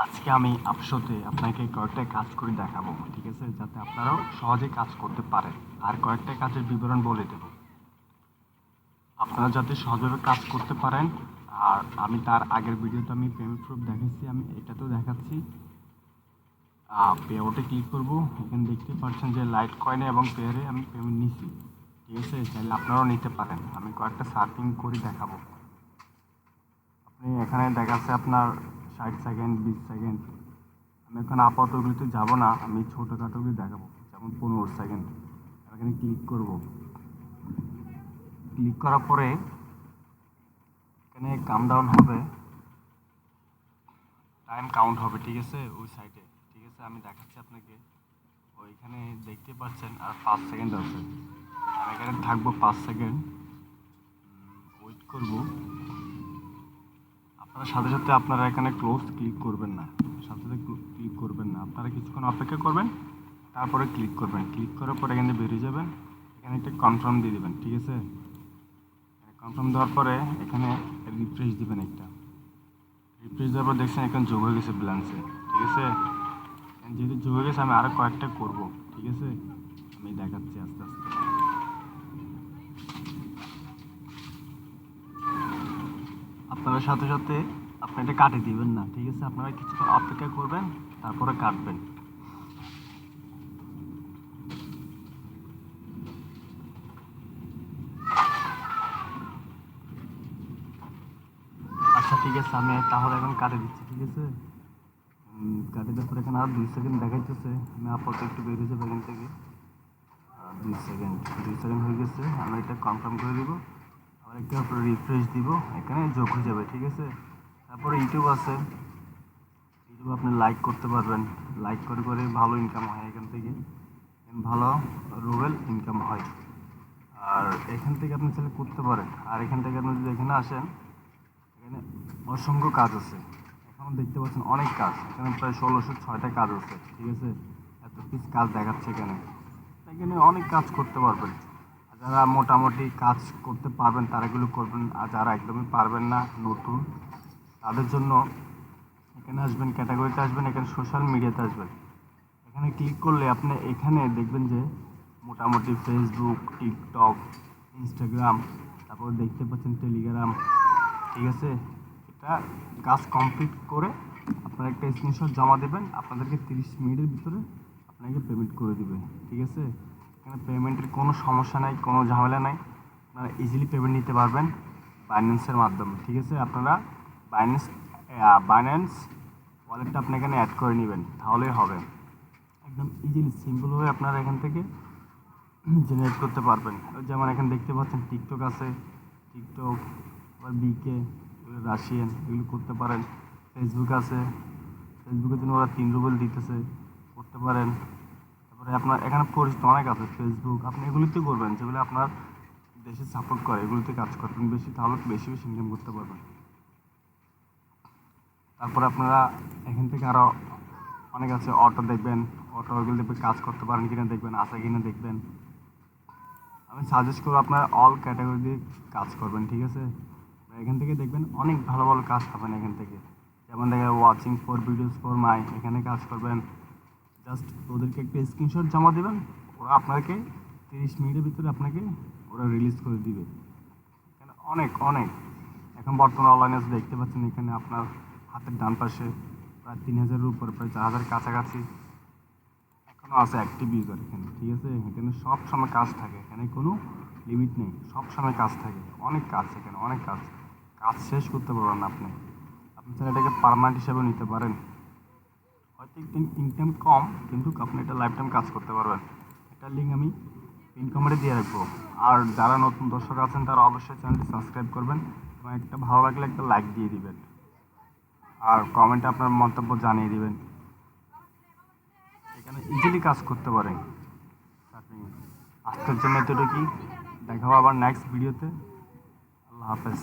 আজকে আমি আপশোতে আপনাকে কয়েকটা কাজ করে দেখাবো, ঠিক আছে? যাতে আপনারাও সহজে কাজ করতে পারেন। আর কয়েকটা কাজের বিবরণ বলে দেব। আপনারা যাতে সহজভাবে কাজ করতে পারেন। আর আমি তার আগের ভিডিওতে আমি পেমেন্ট প্রুফ দেখাচ্ছি, আমি এটাতেও দেখাচ্ছি। পে আউটে ক্লিক করব। এখানে দেখতে পাচ্ছেন যে লাইট কয়েনে এবং পেয়ারে আমি পেমেন্ট নিছি, ঠিক আছে? চাইলে আপনারাও নিতে পারেন। আমি কয়েকটা সার্ফিং করে দেখাবো। আপনি এখানে দেখাচ্ছে আপনার 60 সেকেন্ড, 20 সেকেন্ড। আমি এখন আপাতত ওগুলিতে যাবো না, আমি ছোটোখাটোগুলি দেখাবো, যেমন 15 সেকেন্ড। এখানে ক্লিক করব। ক্লিক করার পরে এখানে কাম ডাউন হবে, টাইম কাউন্ট হবে, ঠিক আছে? ওই সাইডে, ঠিক আছে? আমি দেখাচ্ছি আপনাকে। ওইখানে দেখতে পাচ্ছেন আর 5 সেকেন্ড আছে। আমি এখানে থাকবো 5 সেকেন্ড, ওয়েট করব। আপনারা সাথে সাথে আপনারা এখানে ক্লোজ ক্লিক করবেন না, সাথে সাথে ক্লিক করবেন না। আপনারা কিছুক্ষণ অপেক্ষা করবেন, তারপরে ক্লিক করবেন। ক্লিক করার পরে এখানে বেরিয়ে যাবেন। এখানে একটা কনফার্ম দিয়ে দেবেন, ঠিক আছে? কনফার্ম দেওয়ার পরে এখানে রিফ্রেশ দিবেন একটা। রিফ্রেশ দেওয়ার পর দেখছেন এখানে যোগ হয়ে গেছে ব্যালেন্সে, ঠিক আছে? যেহেতু যোগ হয়ে গেছে আমি আরও কয়েকটা করব, ঠিক আছে? আমি দেখাচ্ছি আস্তে আস্তে। আপনারা সাথে সাথে আপনি এটা কাটে দিবেন না, ঠিক আছে? আপনারা কিছুক্ষণ অপেক্ষা করবেন, তারপরে কাটবেন। আচ্ছা, ঠিক আছে, আমি তাহলে এখন কাটে দিচ্ছি, ঠিক আছে? কাটে দেওয়ার পরে এখানে আর 2 সেকেন্ড দেখাইতেছে। আমি আপাতত একটু বেরিয়ে যাবো এখান থেকে। 2 সেকেন্ড, 2 সেকেন্ড হয়ে গেছে। আমরা এটা কনফার্ম করে দিব। আবার একটু আপনার রিফ্রেশ দিব, এখানে যোগ হয়ে যাবে, ঠিক আছে? তারপরে ইউটিউব আছে। ইউটিউবে আপনি লাইক করতে পারবেন। লাইক করে করে ভালো ইনকাম হয় এখান থেকে। ভালো রুবেল ইনকাম হয়। আর এখান থেকে আপনি চাইলে করতে পারেন। আর এখান থেকে আপনি যদি এখানে আসেন, এখানে অসংখ্য কাজ আছে। এখন দেখতে পাচ্ছেন অনেক কাজ। এখানে প্রায় 1606টা কাজ আছে, ঠিক আছে? এত পিস কাজ দেখাচ্ছে এখানে। এখানে অনেক কাজ করতে পারবেন। যারা মোটামুটি কাজ করতে পারবেন তারা এগুলো করবেন। আর যারা একদমই পারবেন না, নতুন, তাদের জন্য এখানে আসবেন, ক্যাটাগরিতে আসবেন, এখানে সোশ্যাল মিডিয়াতে আসবেন। এখানে ক্লিক করলে আপনি এখানে দেখবেন যে মোটামুটি ফেসবুক, টিকটক, ইনস্টাগ্রাম, তারপর দেখতে পাচ্ছেন টেলিগ্রাম, ঠিক আছে? এটা কাজ কমপ্লিট করে আপনারা একটা স্ক্রিনশট জমা দেবেন, আপনাদেরকে 30 মিনিটের ভিতরে আপনাকে পেমেন্ট করে দিবে, ঠিক আছে? এখানে পেমেন্টের কোনো সমস্যা নাই, কোনো ঝামেলা নাই। আপনারা ইজিলি পেমেন্ট নিতে পারবেন বাইন্যান্সের মাধ্যমে, ঠিক আছে? আপনারা বাইন্যান্স বাইন্যান্স ওয়ালেটটা আপনি এখানে অ্যাড করে নেবেন, তাহলেই হবে। একদম ইজিলি সিম্পলভাবে আপনারা এখান থেকে জেনারেট করতে পারবেন। যেমন এখানে দেখতে পাচ্ছেন টিকটক আছে, টিকটক, আবার বিকে, এগুলো রাশিয়ান, এগুলো করতে পারেন। ফেসবুক আছে, ফেসবুকের জন্য ওরা 3 রুবেল দিতেছে, করতে পারেন। তারপরে আপনার এখানে পরিচিত অনেক আছে ফেসবুক, আপনি এগুলিতে করবেন যেগুলো আপনার দেশে সাপোর্ট করে, এগুলিতে কাজ করবেন বেশি, তাহলে বেশি বেশি ইনকাম করতে পারবেন। তারপরে আপনারা এখান থেকে আরও অনেক আছে, অটো দেখবেন, অটো এগুলো দেখবেন কাজ করতে পারেন কিনা দেখবেন, আছে কিনা দেখবেন। আমি সাজেস্ট করবো আপনারা অল ক্যাটাগরি দিয়ে কাজ করবেন, ঠিক আছে? এখান থেকে দেখবেন অনেক ভালো ভালো কাজ পাবেন এখান থেকে। যেমন দেখেন watching for videos for my, এখানে কাজ করবেন। জাস্ট ওদেরকে একটা স্ক্রিনশট জমা দেবেন, ওরা আপনাকে 30 মিনিটের ভিতরে আপনাকে ওরা রিলিজ করে দিবে। এখানে অনেক অনেক এখন বর্তমানে অনলাইনে দেখতে পাচ্ছেন, এখানে আপনার হাতের ডান পাশে প্রায় 3000-এর উপরে, প্রায় 4000 কাছাকাছি এখনও আছে অ্যাক্টিভ ইউজার এখানে, ঠিক আছে? এখানে সব সময় কাজ থাকে, এখানে কোনো লিমিট নেই, সব সময় কাজ থাকে। অনেক কাজ এখানে, অনেক কাজ, কাজ শেষ করতে পারবেন না আপনি। আপনি চাইলে এটাকে পার্মানেন্ট হিসেবেও নিতে পারেন। হয়তো একটু ইনকাম কম, কিন্তু আপনি এটা লাইফ টাইম কাজ করতে পারবেন। এটার লিঙ্ক আমি পিন কমেন্টে দিয়ে রাখবো। আর যারা নতুন দর্শক আছেন তারা অবশ্যই চ্যানেলটি সাবস্ক্রাইব করবেন এবং একটা ভালো লাগলে একটা লাইক দিয়ে দিবেন। আর কমেন্টে আপনার মন্তব্য জানিয়ে দিবেন। এখানে ইজিলি কাজ করতে পারেন। আজকের জন্য এতটুকুই, দেখাবো আবার নেক্সট ভিডিওতে। আল্লাহ হাফেজ।